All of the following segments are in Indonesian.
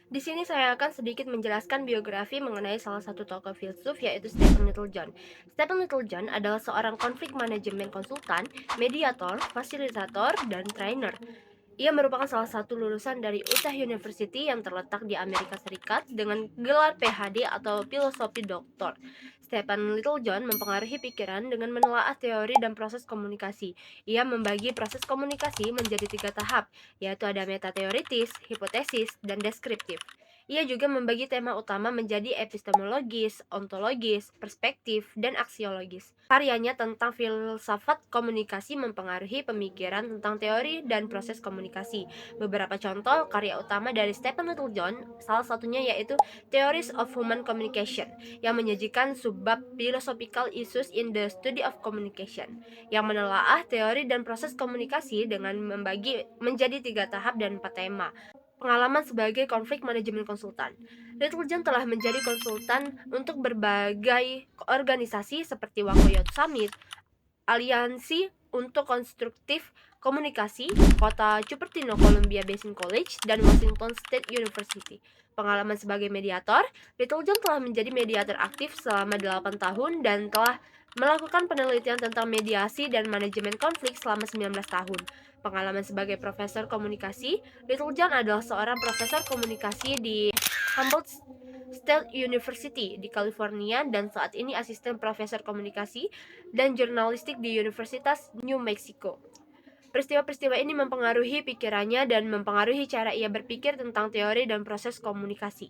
Di sini saya akan sedikit menjelaskan biografi mengenai salah satu tokoh filsuf, yaitu Stephen Littlejohn. Stephen Littlejohn adalah seorang konflik manajemen konsultan, mediator, fasilitator, dan trainer. Ia merupakan salah satu lulusan dari Utah University yang terletak di Amerika Serikat dengan gelar PhD atau filosofi doktor. Stephen Littlejohn mempengaruhi pikiran dengan menelaah teori dan proses komunikasi. Ia membagi proses komunikasi menjadi 3 tahap, yaitu ada metateoritis, hipotesis, dan deskriptif. Ia juga membagi tema utama menjadi epistemologis, ontologis, perspektif, dan aksiologis. Karyanya tentang filsafat komunikasi mempengaruhi pemikiran tentang teori dan proses komunikasi. Beberapa contoh karya utama dari Stephen Littlejohn, salah satunya yaitu Theories of Human Communication, yang menyajikan subbab philosophical issues in the study of communication, yang menelaah teori dan proses komunikasi dengan membagi menjadi 3 tahap dan 4 tema. Pengalaman sebagai konflik manajemen konsultan. Littlejohn telah menjadi konsultan untuk berbagai organisasi seperti Wakoyot Summit, Aliansi untuk Konstruktif Komunikasi, Kota Cupertino Columbia Basin College, dan Washington State University. Pengalaman sebagai mediator, Littlejohn telah menjadi mediator aktif selama 8 tahun dan telah melakukan penelitian tentang mediasi dan manajemen konflik selama 19 tahun. Pengalaman sebagai profesor komunikasi, Littlejohn adalah seorang profesor komunikasi di Humboldt State University di California dan saat ini asisten profesor komunikasi dan jurnalistik di Universitas New Mexico. Peristiwa-peristiwa ini mempengaruhi pikirannya dan mempengaruhi cara ia berpikir tentang teori dan proses komunikasi.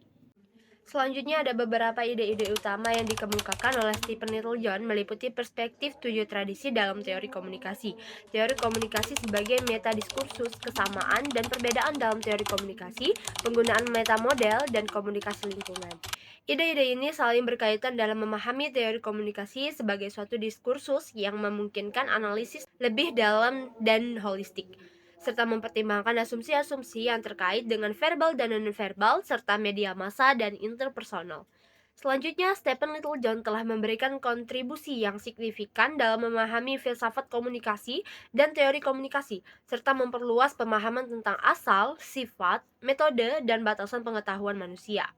Selanjutnya ada beberapa ide-ide utama yang dikemukakan oleh Stephen Littlejohn meliputi perspektif 7 tradisi dalam teori komunikasi. Teori komunikasi sebagai metadiskursus, kesamaan dan perbedaan dalam teori komunikasi, penggunaan metamodel dan komunikasi lingkungan. Ide-ide ini saling berkaitan dalam memahami teori komunikasi sebagai suatu diskursus yang memungkinkan analisis lebih dalam dan holistik, serta mempertimbangkan asumsi-asumsi yang terkait dengan verbal dan non-verbal, serta media massa dan interpersonal. Selanjutnya, Stephen Littlejohn telah memberikan kontribusi yang signifikan dalam memahami filsafat komunikasi dan teori komunikasi, serta memperluas pemahaman tentang asal, sifat, metode, dan batasan pengetahuan manusia.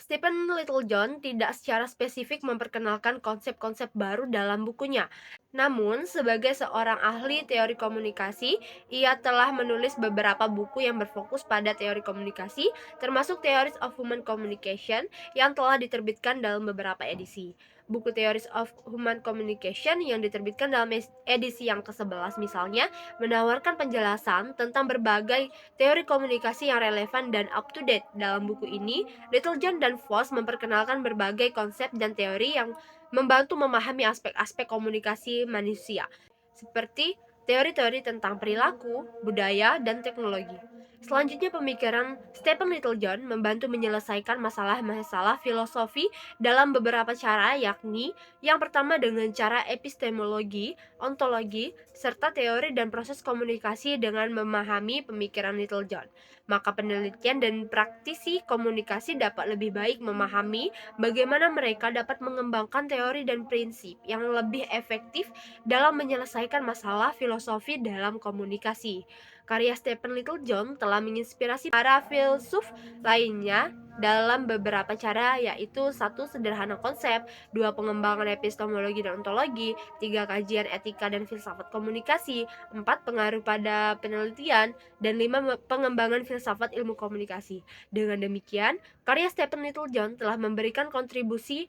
Stephen Littlejohn tidak secara spesifik memperkenalkan konsep-konsep baru dalam bukunya. Namun, sebagai seorang ahli teori komunikasi, ia telah menulis beberapa buku yang berfokus pada teori komunikasi, termasuk Theories of Human Communication yang telah diterbitkan dalam beberapa edisi. Buku Theories of Human Communication yang diterbitkan dalam edisi yang ke-11 misalnya, menawarkan penjelasan tentang berbagai teori komunikasi yang relevan dan up-to-date. Dalam buku ini, Littlejohn dan Voss memperkenalkan berbagai konsep dan teori yang membantu memahami aspek-aspek komunikasi manusia, seperti teori-teori tentang perilaku, budaya, dan teknologi. Selanjutnya, pemikiran Stephen Littlejohn membantu menyelesaikan masalah-masalah filosofi dalam beberapa cara, yakni yang pertama dengan cara epistemologi, ontologi, serta teori dan proses komunikasi dengan memahami pemikiran Littlejohn. Maka penelitian dan praktisi komunikasi dapat lebih baik memahami bagaimana mereka dapat mengembangkan teori dan prinsip yang lebih efektif dalam menyelesaikan masalah filosofi dalam komunikasi. Karya Stephen Littlejohn telah menginspirasi para filsuf lainnya dalam beberapa cara, yaitu 1. Sederhana konsep, 2. Pengembangan epistemologi dan ontologi, 3. Kajian etika dan filsafat komunikasi, 4. Pengaruh pada penelitian, dan 5. Pengembangan filsafat ilmu komunikasi. Dengan demikian, karya Stephen Littlejohn telah memberikan kontribusi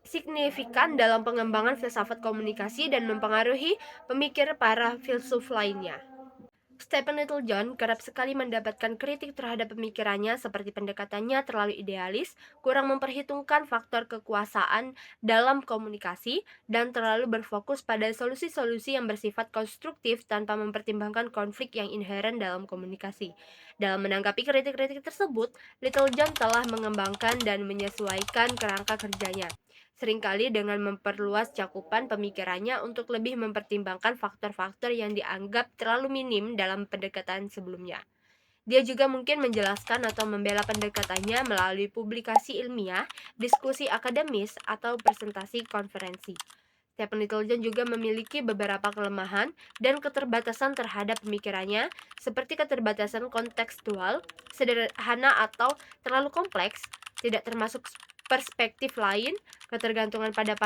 signifikan dalam pengembangan filsafat komunikasi dan mempengaruhi pemikir para filsuf lainnya. Stephen Littlejohn kerap sekali mendapatkan kritik terhadap pemikirannya seperti pendekatannya terlalu idealis, kurang memperhitungkan faktor kekuasaan dalam komunikasi, dan terlalu berfokus pada solusi-solusi yang bersifat konstruktif tanpa mempertimbangkan konflik yang inheren dalam komunikasi. Dalam menanggapi kritik-kritik tersebut, Littlejohn telah mengembangkan dan menyesuaikan kerangka kerjanya, seringkali dengan memperluas cakupan pemikirannya untuk lebih mempertimbangkan faktor-faktor yang dianggap terlalu minim dalam pendekatan sebelumnya. Dia juga mungkin menjelaskan atau membela pendekatannya melalui publikasi ilmiah, diskusi akademis, atau presentasi konferensi. Stephen Littlejohn juga memiliki beberapa kelemahan dan keterbatasan terhadap pemikirannya, seperti keterbatasan kontekstual, sederhana atau terlalu kompleks, tidak termasuk perspektif lain, ketergantungan pada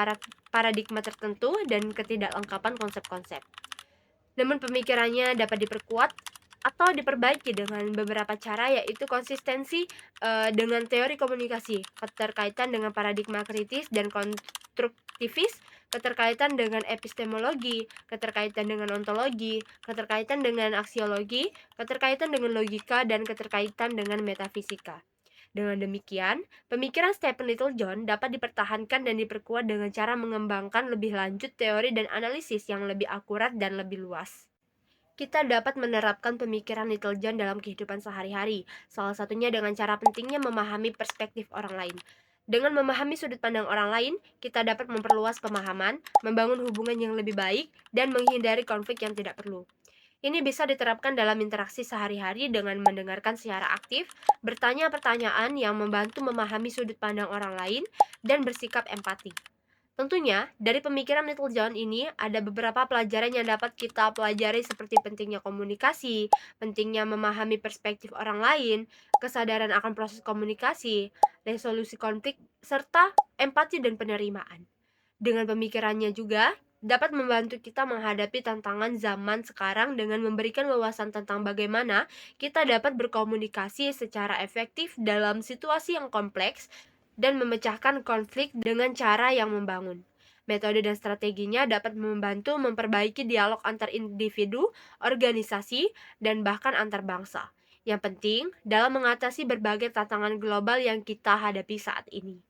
paradigma tertentu, dan ketidaklengkapan konsep-konsep. Namun pemikirannya dapat diperkuat atau diperbaiki dengan beberapa cara, yaitu konsistensi dengan teori komunikasi, keterkaitan dengan paradigma kritis dan konstruktivis, keterkaitan dengan epistemologi, keterkaitan dengan ontologi, keterkaitan dengan aksiologi, keterkaitan dengan logika, dan keterkaitan dengan metafisika. Dengan demikian, pemikiran Stephen Littlejohn dapat dipertahankan dan diperkuat dengan cara mengembangkan lebih lanjut teori dan analisis yang lebih akurat dan lebih luas. Kita dapat menerapkan pemikiran Littlejohn dalam kehidupan sehari-hari, salah satunya dengan cara pentingnya memahami perspektif orang lain. Dengan memahami sudut pandang orang lain, kita dapat memperluas pemahaman, membangun hubungan yang lebih baik, dan menghindari konflik yang tidak perlu. Ini bisa diterapkan dalam interaksi sehari-hari dengan mendengarkan secara aktif, bertanya pertanyaan yang membantu memahami sudut pandang orang lain, dan bersikap empati. Tentunya, dari pemikiran Littlejohn ini ada beberapa pelajaran yang dapat kita pelajari, seperti pentingnya komunikasi, pentingnya memahami perspektif orang lain, kesadaran akan proses komunikasi, resolusi konflik, serta empati dan penerimaan. Dengan pemikirannya juga dapat membantu kita menghadapi tantangan zaman sekarang dengan memberikan wawasan tentang bagaimana kita dapat berkomunikasi secara efektif dalam situasi yang kompleks dan memecahkan konflik dengan cara yang membangun. Metode dan strateginya dapat membantu memperbaiki dialog antar individu, organisasi, dan bahkan antar bangsa. Yang penting dalam mengatasi berbagai tantangan global yang kita hadapi saat ini.